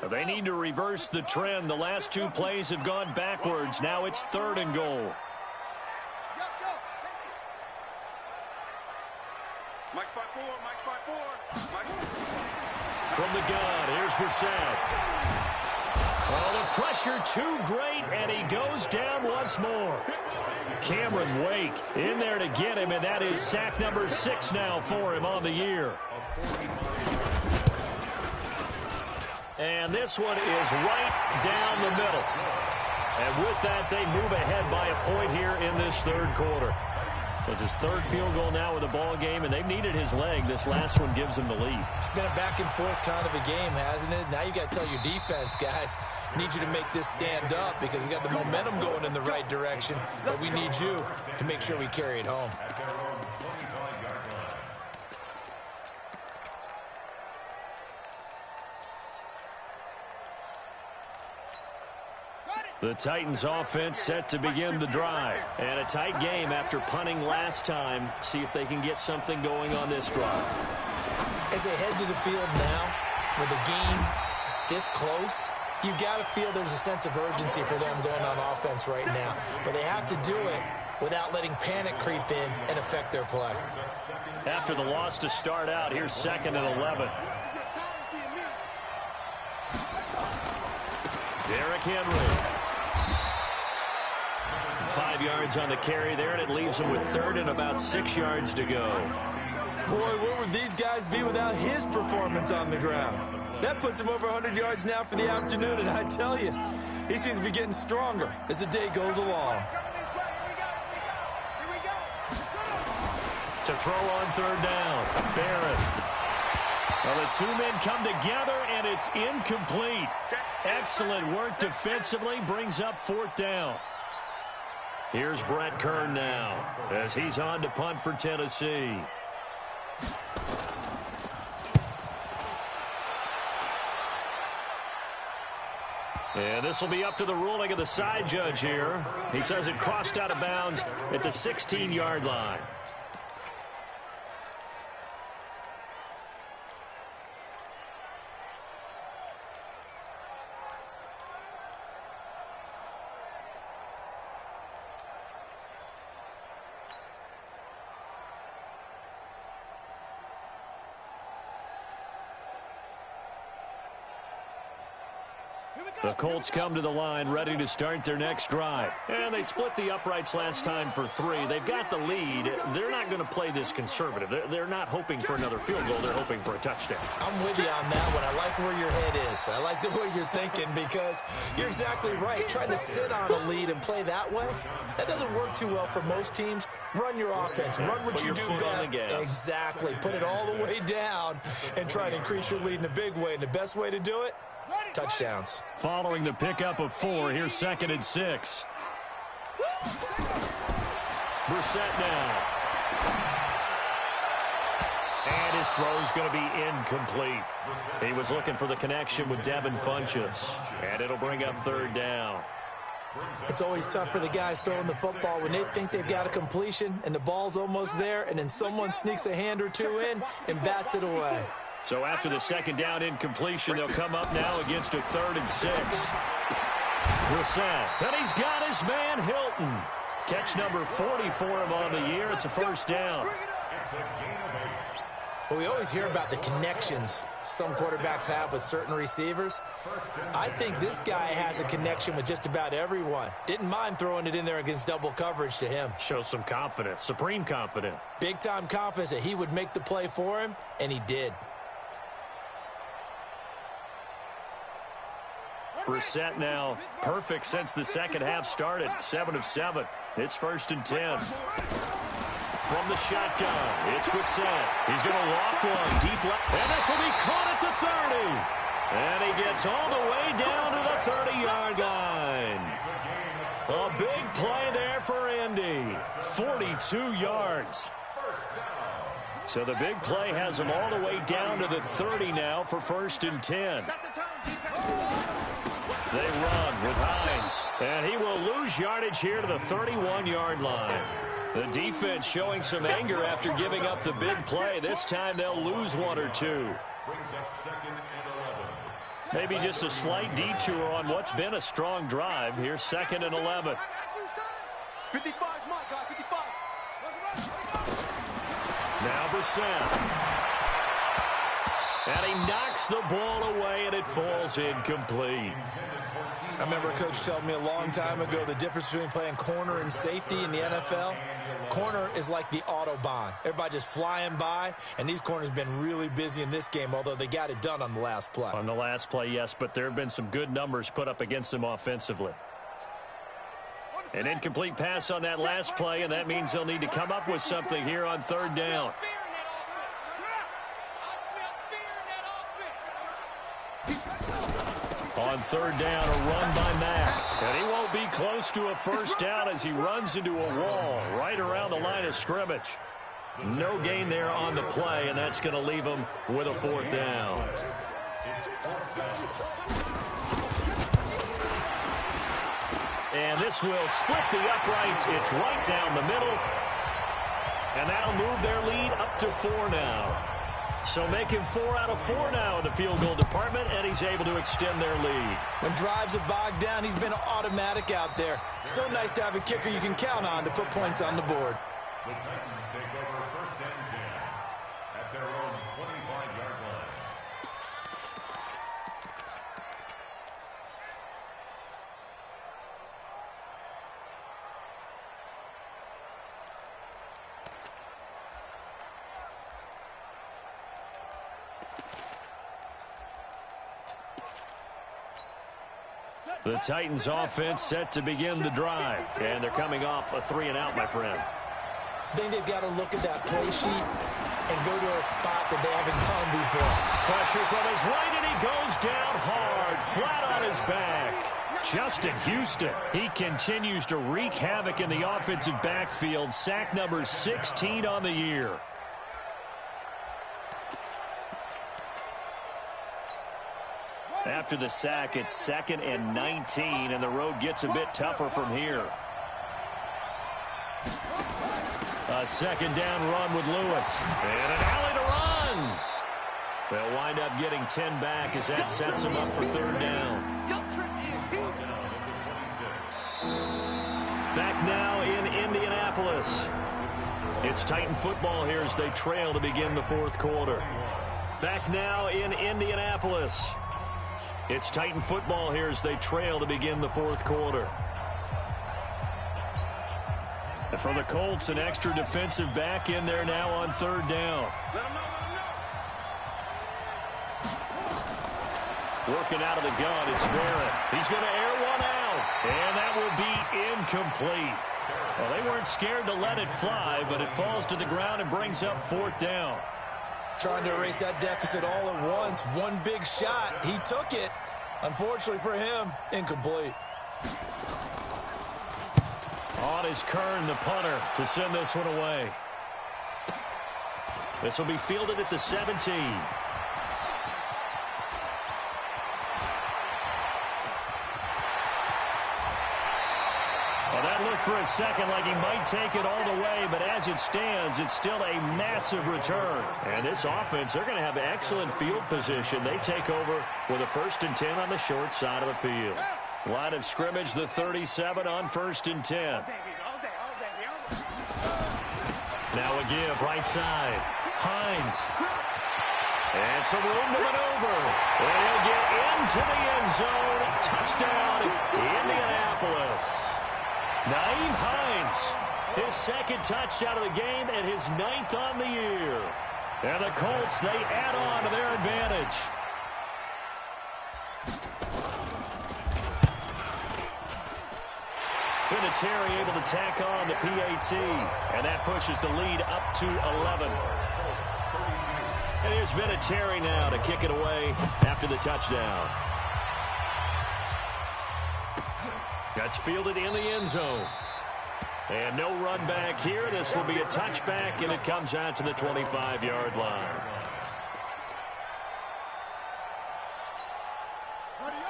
They need to reverse the trend. The last 2 plays have gone backwards. Now it's 3rd and goal. Mike 5-4. From the gun, here's Brissett. Oh, the pressure too great, and he goes down once more. Cameron Wake in there to get him, and that is sack number 6 now for him on the year. And this one is right down the middle. And with that, they move ahead by a point here in this 3rd quarter. So it's his 3rd field goal now with the ball game, and they've needed his leg. This last one gives him the lead. It's been a back-and-forth kind of a game, hasn't it? Now you got to tell your defense, guys, need you to make this stand up because we got the momentum going in the right direction, but we need you to make sure we carry it home. The Titans offense set to begin the drive. And a tight game after punting last time. See if they can get something going on this drive. As they head to the field now, with the game this close, you've got to feel there's a sense of urgency for them going on offense right now. But they have to do it without letting panic creep in and affect their play. After the loss to start out, here's 2nd and 11. Derrick Henry. 5 yards on the carry there, and it leaves him with 3rd and about 6 yards to go. Boy, where would these guys be without his performance on the ground? That puts him over 100 yards now for the afternoon, and I tell you, he seems to be getting stronger as the day goes along. To throw on 3rd down, Barrett. Well, the two men come together, and it's incomplete. Excellent work defensively, brings up 4th down. Here's Brett Kern now as he's on to punt for Tennessee. And this will be up to the ruling of the side judge here. He says it crossed out of bounds at the 16-yard line. The Colts come to the line ready to start their next drive. And they split the uprights last time for 3. They've got the lead. They're not going to play this conservative. They're not hoping for another field goal. They're hoping for a touchdown. I'm with you on that one. I like where your head is. I like the way you're thinking because you're exactly right. Trying to sit on a lead and play that way, that doesn't work too well for most teams. Run your offense. Run what you do best. Exactly. Put it all the way down and try to increase your lead in a big way. And the best way to do it, touchdowns. Following the pickup of 4, here's 2nd and 6. Brissett now. And his throw's going to be incomplete. He was looking for the connection with Devin Funchess. And it'll bring up 3rd down. It's always tough for the guys throwing the football when they think they've got a completion and the ball's almost there, and then someone sneaks a hand or two in and bats it away. So after the 2nd down incompletion, they'll come up now against a 3rd and 6. Brissett, and he's got his man Hilton. Catch number 40 for him on the year. It's a 1st down. Well, we always hear about the connections some quarterbacks have with certain receivers. I think this guy has a connection with just about everyone. Didn't mind throwing it in there against double coverage to him. Shows some confidence, supreme confidence. Big-time confidence that he would make the play for him, and he did. Brissett now perfect since the 2nd half started. 7 of 7. It's 1st and 10. From the shotgun, it's Brissett. He's going to loft one deep left. And this will be caught at the 30. And he gets all the way down to the 30-yard line. A big play there for Indy. 42 yards. So the big play has him all the way down to the 30 now for 1st and 10. They run with Hines, and he will lose yardage here to the 31-yard line. The defense showing some anger after giving up the big play. This time they'll lose 1 or 2. Maybe just a slight detour on what's been a strong drive. Here's 2nd and 11. 55's my guy, 55. Now Brissett. And he knocks the ball away, and it falls incomplete. I remember a coach telling me a long time ago the difference between playing corner and safety in the NFL. Corner is like the Autobahn. Everybody just flying by, and these corners have been really busy in this game, although they got it done on the last play. On the last play, yes, but there have been some good numbers put up against them offensively. An incomplete pass on that last play, and that means they'll need to come up with something here on 3rd down. On 3rd down, a run by Mack. And he won't be close to a 1st down as he runs into a wall right around the line of scrimmage. No gain there on the play, and that's going to leave him with a 4th down. And this will split the uprights. It's right down the middle. And that'll move their lead up to 4 now. So make him 4 out of 4 now in the field goal department, and he's able to extend their lead. When drives are bogged down, he's been automatic out there. So nice to have a kicker you can count on to put points on the board. The Titans take over 1st and 10 at their own 25-yard line. The Titans offense set to begin the drive, and they're coming off a 3-and-out, my friend. I think they've got to look at that play sheet and go to a spot that they haven't gone before. Pressure from his right, and he goes down hard, flat on his back. Justin Houston, he continues to wreak havoc in the offensive backfield. Sack number 16 on the year. After the sack, it's 2nd and 19, and the road gets a bit tougher from here. A 2nd down run with Lewis. And an alley to run. They'll wind up getting 10 back as that sets them up for 3rd down. Back now in Indianapolis. It's Titan football here as they trail to begin the 4th quarter. Back now in Indianapolis. It's Titan football here as they trail to begin the 4th quarter. And for the Colts, an extra defensive back in there now on 3rd down. Working out of the gun, it's Barrett. He's going to air one out, and that will be incomplete. Well, they weren't scared to let it fly, but it falls to the ground and brings up 4th down. Trying to erase that deficit all at once. One big shot. He took it. Unfortunately for him, incomplete. On is Kern, the punter, to send this one away. This will be fielded at the 17. Well, that looked for a second like he might take it all the way, but as it stands, it's still a massive return. And this offense, they're going to have excellent field position. They take over with a 1st and 10 on the short side of the field. Line of scrimmage, the 37 on 1st and 10. Now a give, right side. Hines. And some room to maneuver. And he'll get into the end zone. Touchdown, Indianapolis. Nyheim Hines, his 2nd touchdown of the game and his 9th on the year. And the Colts, they add on to their advantage. Vinatieri able to tack on the PAT, and that pushes the lead up to 11. And here's Vinatieri now to kick it away after the touchdown. That's fielded in the end zone. And no run back here. This will be a touchback, and it comes out to the 25-yard line.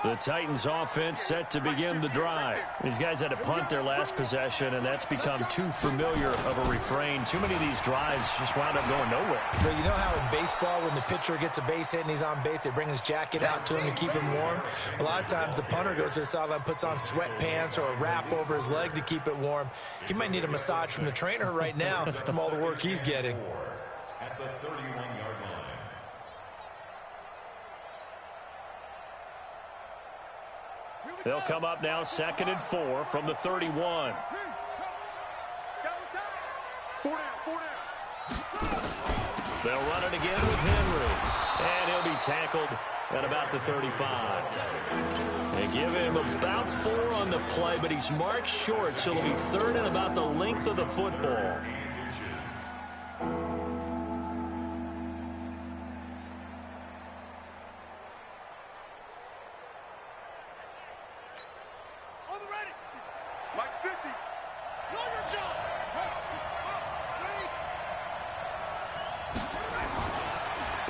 The Titans offense set to begin the drive. These guys had to punt their last possession, and that's become too familiar of a refrain. Too many of these drives just wound up going nowhere. But you know how in baseball, when the pitcher gets a base hit and he's on base, they bring his jacket out to him to keep him warm? A lot of times the punter goes to the sideline, puts on sweatpants or a wrap over his leg to keep it warm. He might need a massage from the trainer right now from all the work he's getting. At the 31-yard line. They'll come up now 2nd and 4 from the 31. They'll run it again with Henry. And he'll be tackled at about the 35. They give him about 4 on the play, but he's marked short, so it'll be 3rd and about the length of the football.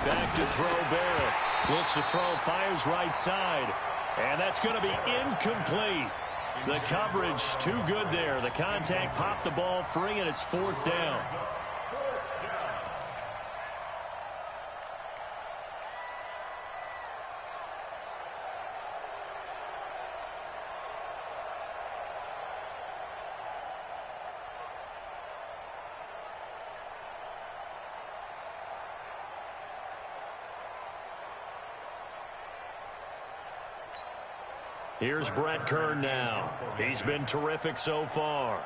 Back to throw Barrett. Looks to throw, fires right side. And that's going to be incomplete. The coverage too good there. The contact popped the ball free, and it's 4th down. Here's Brett Kern now. He's been terrific so far.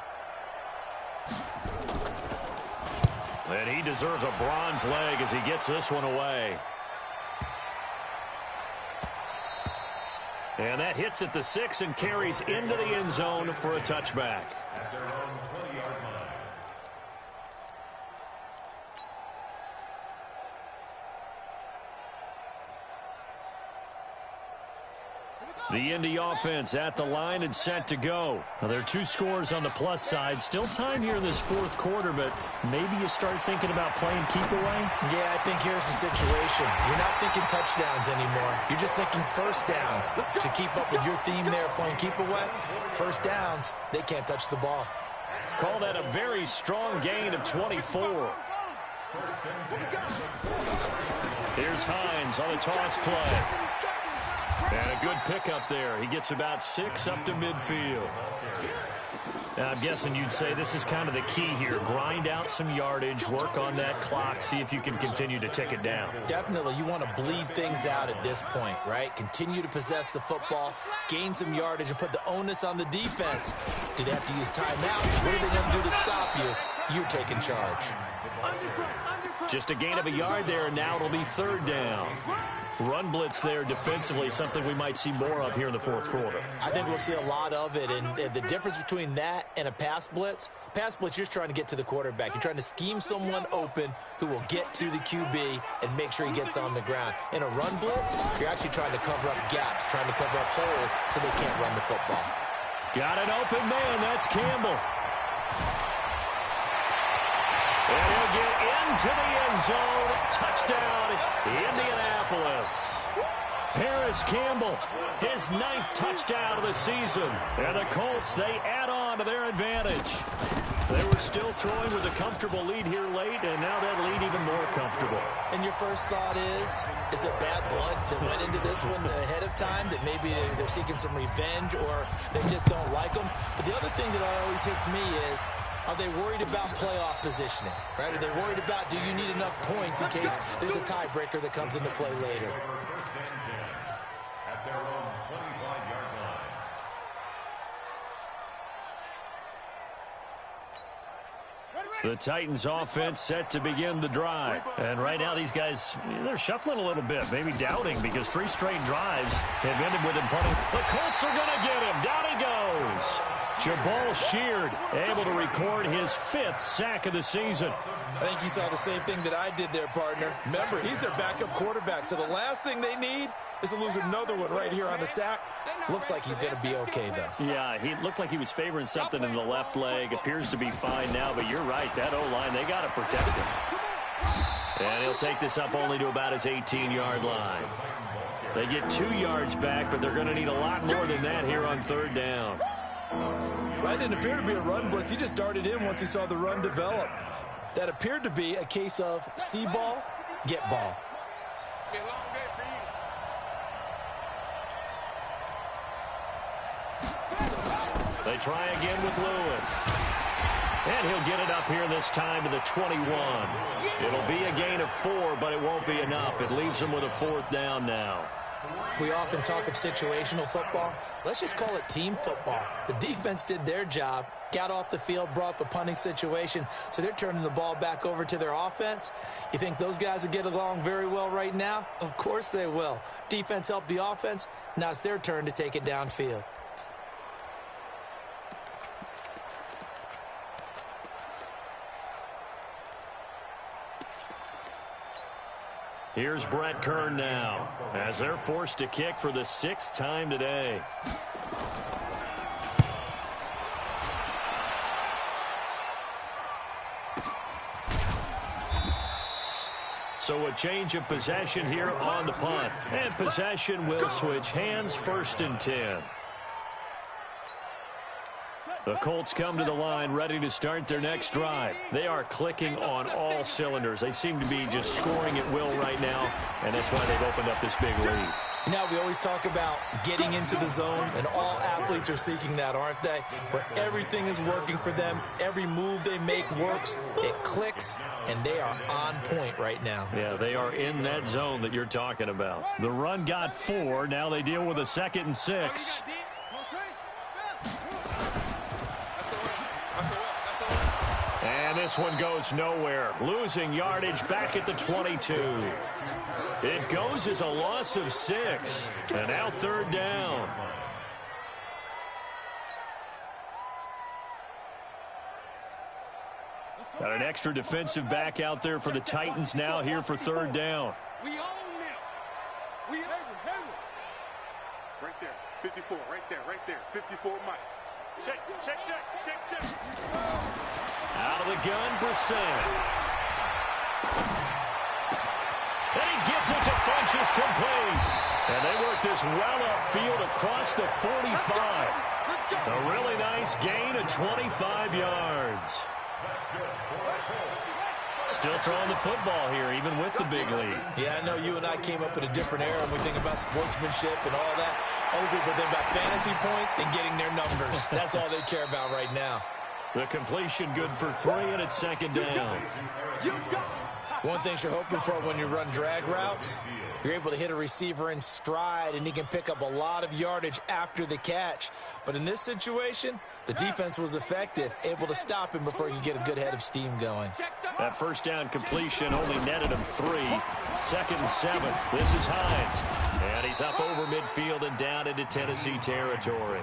And he deserves a bronze leg as he gets this one away. And that hits at the 6 and carries into the end zone for a touchback. At their own 20-yard line. The Indy offense at the line and set to go. Now, there are 2 scores on the plus side. Still time here in this fourth quarter, but maybe you start thinking about playing keep away? Yeah, I think here's the situation. You're not thinking touchdowns anymore. You're just thinking first downs. To keep up with your theme there, playing keep away, first downs, they can't touch the ball. Call that a very strong gain of 24. Here's Hines on the toss play. And a good pickup there. He gets about 6 up to midfield. Now, I'm guessing you'd say this is kind of the key here. Grind out some yardage, work on that clock, see if you can continue to tick it down. Definitely. You want to bleed things out at this point, right? Continue to possess the football, gain some yardage, and put the onus on the defense. Do they have to use timeouts? What are they going to do to stop you? You're taking charge. Just a gain of a yard there, and now it'll be 3rd down. Run blitz there defensively, something we might see more of here in the fourth quarter. I think we'll see a lot of it, and the difference between that and a pass blitz, you're just trying to get to the quarterback. You're trying to scheme someone open who will get to the QB and make sure he gets on the ground. In a run blitz, you're actually trying to cover up gaps, trying to cover up holes so they can't run the football. Got an open man. That's Campbell. And he'll get into the end zone. Touchdown, Indianapolis. Paris Campbell, his 9th touchdown of the season. And the Colts, they add on to their advantage. They were still throwing with a comfortable lead here late, and now that lead even more comfortable. And your first thought is there bad blood that went into this one ahead of time, that maybe they're seeking some revenge or they just don't like them? But the other thing that always hits me is, are they worried about playoff positioning? Right? Are they worried about, do you need enough points in case there's a tiebreaker that comes into play later? First and 10 at their own 25-yard line. The Titans offense set to begin the drive. And right now these guys, they're shuffling a little bit, maybe doubting, because 3 straight drives have ended with him punting. The Colts are going to get him. Down he goes. Jabal Sheard able to record his 5th sack of the season. I think you saw the same thing that I did there, partner. Remember, he's their backup quarterback, so the last thing they need is to lose another one right here on the sack. Looks like he's going to be okay, though. Yeah, he looked like he was favoring something in the left leg. Appears to be fine now, but you're right. That O-line, they got to protect him. And he'll take this up only to about his 18-yard line. They get 2 yards back, but they're going to need a lot more than that here on 3rd down. That didn't appear to be a run blitz. He just darted in once he saw the run develop. That appeared to be a case of see ball, get ball. They try again with Lewis. And he'll get it up here this time to the 21. It'll be a gain of 4, but it won't be enough. It leaves them with a 4th down now. We often talk of situational football. Let's just call it team football. The defense did their job, got off the field, brought the punting situation, so they're turning the ball back over to their offense. You think those guys will get along very well right now? Of course they will. Defense helped the offense. Now it's their turn to take it downfield. Here's Brett Kern now, as they're forced to kick for the 6th time today. So a change of possession here on the punt. And possession will switch hands, 1st and 10. The Colts come to the line ready to start their next drive. They are clicking on all cylinders. They seem to be just scoring at will right now, and that's why they've opened up this big lead. Now, we always talk about getting into the zone, and all athletes are seeking that, aren't they? Where everything is working for them, every move they make works, it clicks, and they are on point right now. Yeah, they are in that zone that you're talking about. The run got 4. Now they deal with a 2nd and 6. And this one goes nowhere. Losing yardage back at the 22. It goes as a loss of 6. And now 3rd down. Got an extra defensive back out there for the Titans now here for 3rd down. We own them. We own them. Right there. 54. Right there. 54 Mike. Check. Out of the gun, Brissett. And he gets it to Funchess complete. And they work this well upfield across the 45. A really nice gain of 25 yards. Still throwing the football here, even with the big lead. Yeah, I know you and I came up in a different era when we think about sportsmanship and all that. Other people think about fantasy points and getting their numbers. That's all they care about right now. The completion good for 3, and it's 2nd down. One thing you're hoping for when you run drag routes, you're able to hit a receiver in stride, and he can pick up a lot of yardage after the catch. But in this situation, the defense was effective, able to stop him before he could get a good head of steam going. That 1st down completion only netted him 3. 2nd and 7. This is Hines. And he's up over midfield and down into Tennessee territory.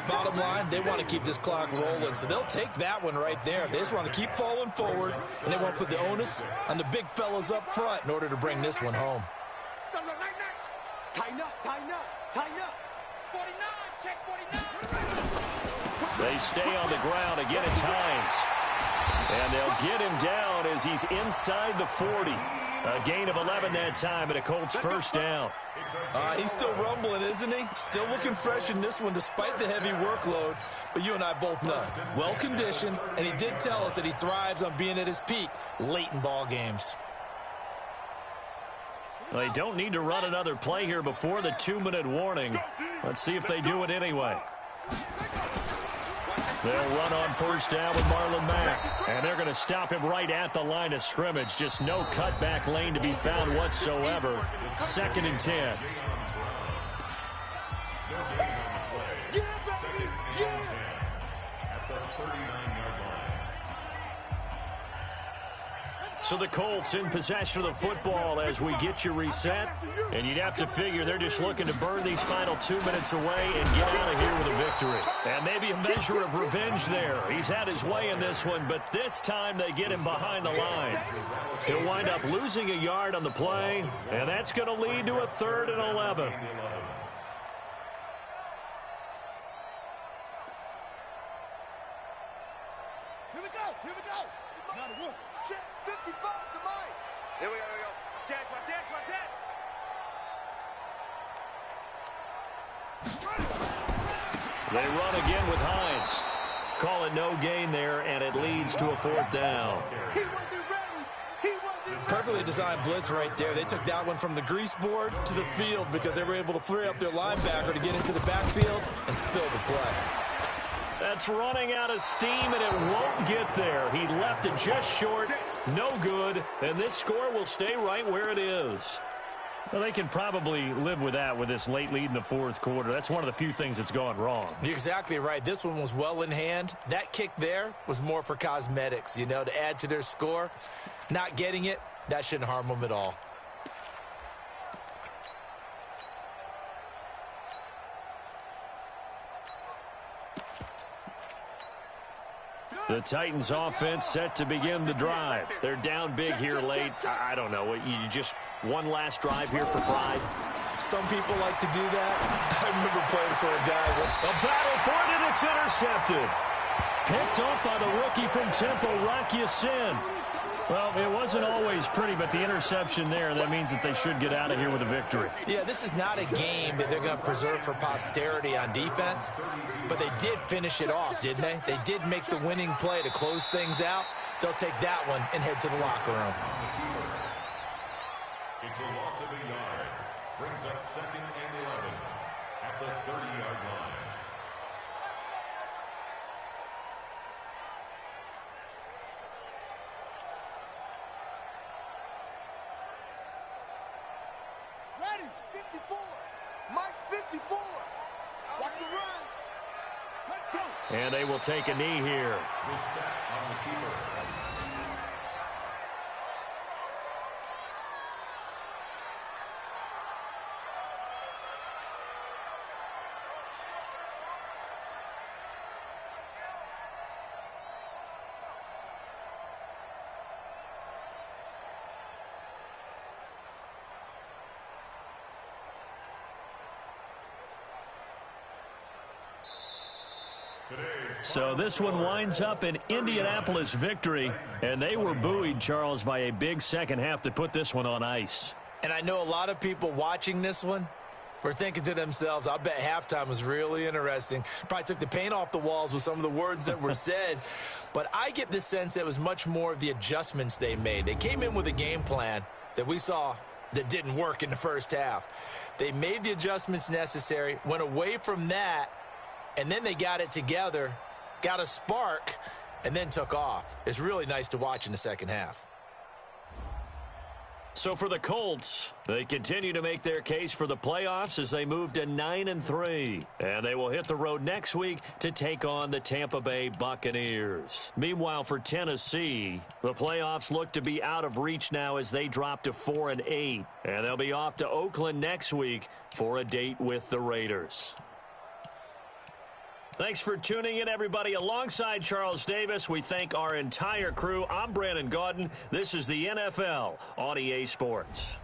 Bottom line, they want to keep this clock rolling, so they'll take that one right there. They just want to keep falling forward, and they want to put the onus on the big fellas up front in order to bring this one home. Tighten up. 49, check 49. They stay on the ground. Again, it's Hines. And they'll get him down as he's inside the 40. A gain of 11 that time, and a Colts 1st down. He's still rumbling, isn't he? Still looking fresh in this one despite the heavy workload. But you and I both know, well-conditioned, and he did tell us that he thrives on being at his peak late in ball games. Well, they don't need to run another play here before the 2-minute warning. Let's see if they do it anyway. They'll run on 1st down with Marlon Mack. And they're going to stop him right at the line of scrimmage. Just no cutback lane to be found whatsoever. 2nd and 10. So the Colts in possession of the football as we get you reset. And you'd have to figure they're just looking to burn these final 2 minutes away and get out of here with a victory. And maybe a measure of revenge there. He's had his way in this one, but this time they get him behind the line. He'll wind up losing a yard on the play, and that's going to lead to a 3rd and 11. Here we go. Not a wolf. Check 55 to Mike. Here we go. Check. They run again with Hines. Call it no gain there, and it leads to a 4th down. He wasn't ready. Perfectly designed blitz right there. They took that one from the grease board to the field because they were able to free up their linebacker to get into the backfield and spill the play. That's running out of steam, and it won't get there. He left it just short. No good. And this score will stay right where it is. Well, they can probably live with that with this late lead in the 4th quarter. That's one of the few things that's gone wrong. You're exactly right. This one was well in hand. That kick there was more for cosmetics, to add to their score. Not getting it, that shouldn't harm them at all. The Titans offense set to begin the drive. They're down big here late. I don't know. You just one last drive here for pride. Some people like to do that. I remember playing for a guy. A battle for it, and it's intercepted. Picked off by the rookie from Temple, Rocky Sin. Well, it wasn't always pretty, but the interception there, that means that they should get out of here with a victory. Yeah, this is not a game that they're going to preserve for posterity on defense, but they did finish it off, didn't they? They did make the winning play to close things out. They'll take that one and head to the locker room. It's a loss of a yard. brings up 2nd and 11 at the 30-yard line. Ready, 54. Mike 54. Watch the run. Let's go. And they will take a knee here. The sack on the keeper. So this one winds up an Indianapolis victory, and they were buoyed, Charles, by a big second half to put this one on ice. And I know a lot of people watching this one were thinking to themselves, I bet halftime was really interesting. Probably took the paint off the walls with some of the words that were said. But I get the sense that it was much more of the adjustments they made. They came in with a game plan that we saw that didn't work in the first half. They made the adjustments necessary, went away from that, and then they got it together, got a spark, and then took off. It's really nice to watch in the second half. So for the Colts, they continue to make their case for the playoffs as they move to 9-3. And they will hit the road next week to take on the Tampa Bay Buccaneers. Meanwhile, for Tennessee, the playoffs look to be out of reach now as they drop to 4-8. And they'll be off to Oakland next week for a date with the Raiders. Thanks for tuning in, everybody. Alongside Charles Davis, we thank our entire crew. I'm Brandon Gaudin. This is the NFL on EA Sports.